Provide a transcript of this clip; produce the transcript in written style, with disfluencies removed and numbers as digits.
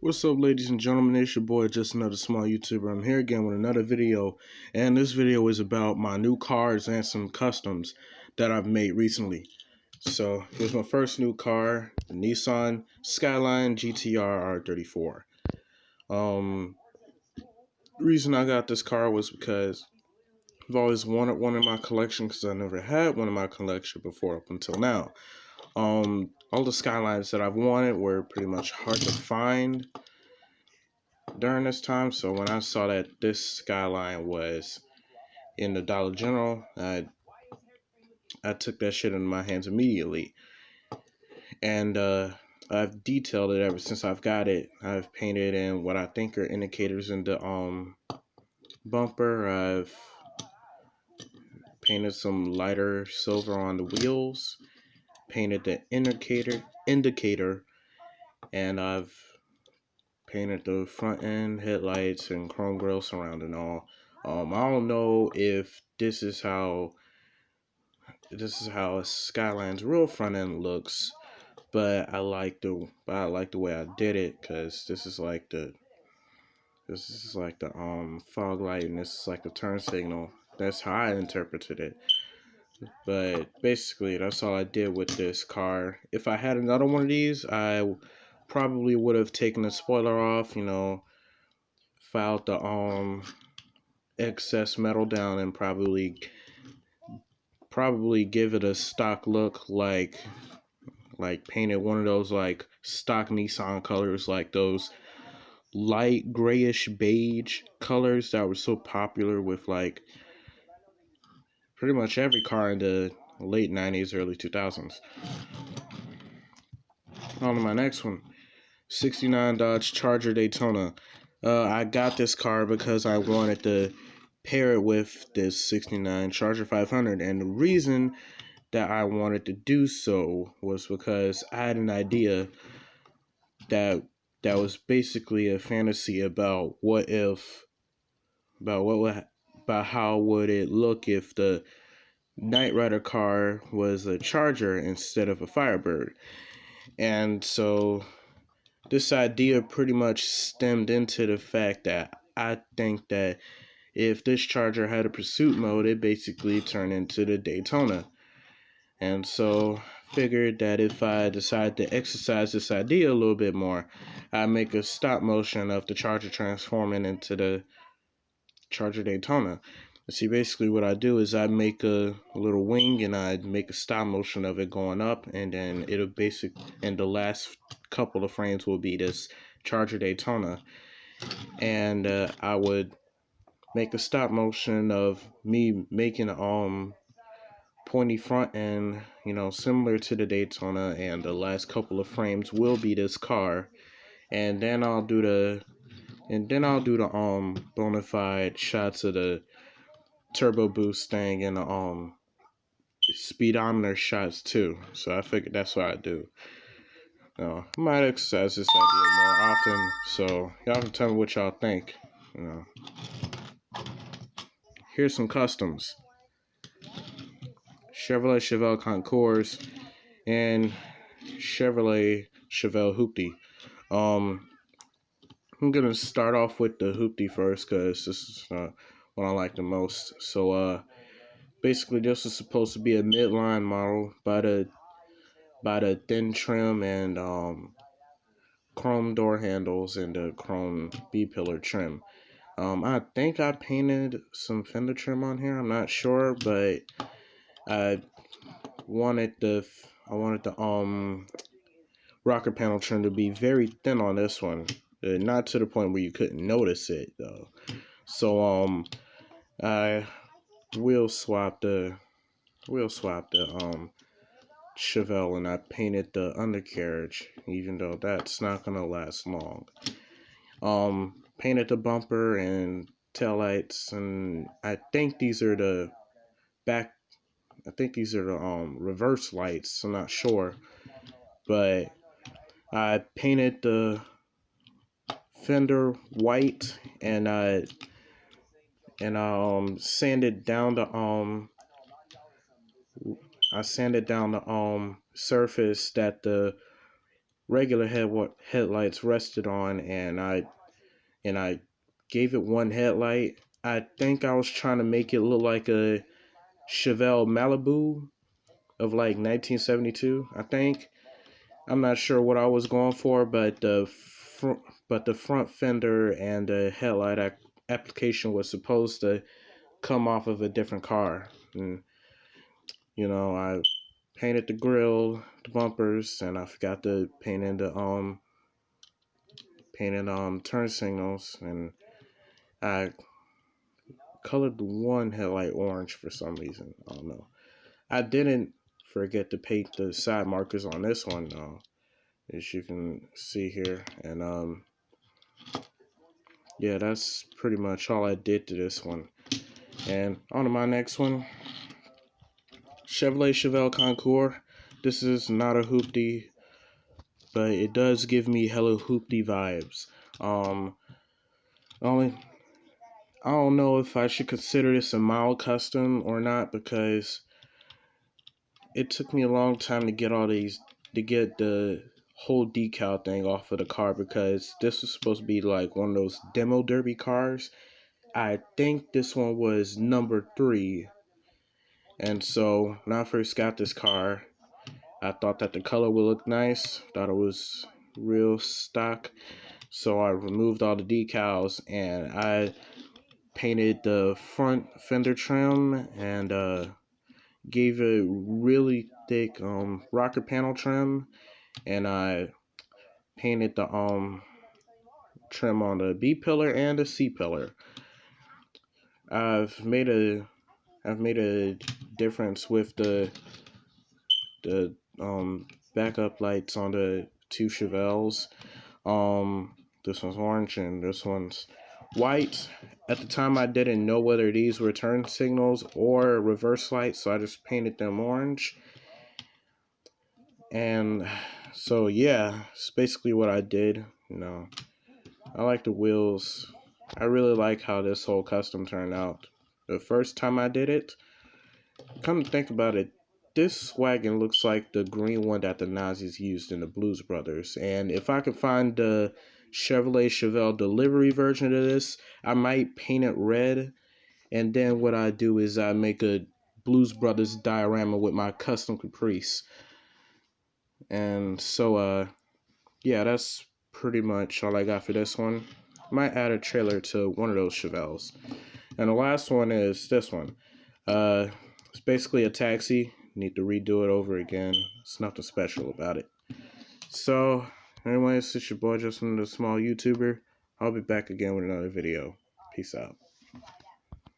What's up, ladies and gentlemen? It's your boy, just another small YouTuber. I'm here again with another video, and this video is about my new cars and some customs that I've made recently. So here's my first new car, the Nissan Skyline GTR R34. The reason I got this car was because I've always wanted one in my collection because I never had one in my collection before up until now. All the Skylines that I've wanted were pretty much hard to find during this time, so when I saw that this Skyline was in the Dollar General, I took that shit into my hands immediately, and I've detailed it ever since I've got it. I've painted in what I think are indicators in the bumper. I've painted some lighter silver on the wheels, painted the indicator, and I've painted the front end headlights and chrome grille surround and all. I don't know if this is how a Skyline's real front end looks, but I like the way I did it, because this is like the fog light, and this is like the turn signal. That's how I interpreted it. But basically, that's all I did with this car. If I had another one of these, I probably would have taken the spoiler off, filed the excess metal down, and probably give it a stock look, like painted one of those like stock Nissan colors, like those light grayish beige colors that were so popular with like pretty much every car in the late 90s, early 2000s. On to my next one, 69 Dodge Charger Daytona. I got this car because I wanted to pair it with this 69 Charger 500, and the reason that I wanted to do so was because I had an idea that was basically a fantasy about about how would it look if the Knight Rider car was a Charger instead of a Firebird. And so this idea pretty much stemmed into the fact that I think that if this Charger had a pursuit mode, it basically turned into the Daytona. And so figured that if I decide to exercise this idea a little bit more, I'd make a stop motion of the Charger transforming into the Charger Daytona. See, basically what I do is I make a little wing, and I make a stop motion of it going up, and then and the last couple of frames will be this Charger Daytona. And I would make a stop motion of me making pointy front end, similar to the Daytona, and the last couple of frames will be this car. And then I'll do the bona fide shots of the turbo boost thing, and the speedometer shots too. So I figured that's what I do. I might exercise this idea more often, so y'all can tell me what y'all think. Here's some customs: Chevrolet Chevelle Concours and Chevrolet Chevelle Hoopty. I'm gonna start off with the Hoopty first, because this is what I like the most. So basically, this is supposed to be a midline model by the thin trim and chrome door handles and the chrome B-pillar trim. I think I painted some fender trim on here. I'm not sure, but I wanted the rocker panel trim to be very thin on this one, not to the point where you couldn't notice it though. So I wheel swapped the Chevelle, and I painted the undercarriage, even though that's not gonna last long. Painted the bumper and taillights, and I think these are the reverse lights. I'm not sure, but I painted the fender white, and I sanded down the surface that the regular headlights rested on, and I gave it one headlight. I think I was trying to make it look like a Chevelle Malibu of like 1972. I think. I'm not sure what I was going for, but the front fender and the headlight application was supposed to come off of a different car. And I painted the grill, the bumpers, and I forgot to paint in the turn signals, and I colored the one headlight orange for some reason. I don't know. I didn't forget to paint the side markers on this one though, as you can see here. And yeah, that's pretty much all I did to this one. And on to my next one, Chevrolet Chevelle Concours. This is not a hoopty, but it does give me hella hoopty vibes. Only I don't know if I should consider this a mild custom or not, because it took me a long time to get the whole decal thing off of the car, because this was supposed to be like one of those demo derby cars. I think this one was number 3. And so when I first got this car, I thought that the color would look nice, thought it was real stock. So I removed all the decals and I painted the front fender trim and gave it really thick rocker panel trim, and I painted the trim on the B pillar and the C pillar. I've made a difference with the backup lights on the two Chevelles. This one's orange and this one's white. At the time, I didn't know whether these were turn signals or reverse lights, so I just painted them orange. And so yeah, it's basically what I did. I like the wheels. I really like how this whole custom turned out. The first time I did it, come to think about it, this wagon looks like the green one that the Nazis used in the Blues Brothers. And if I could find the Chevrolet Chevelle delivery version of this, I might paint it red. And then what I do is I make a Blues Brothers diorama with my custom Caprice. And so, yeah, that's pretty much all I got for this one. Might add a trailer to one of those Chevelles. And the last one is this one. It's basically a taxi. Need to redo it over again. It's nothing special about it. So, anyways, it's your boy Justin, the small YouTuber. I'll be back again with another video. Peace out.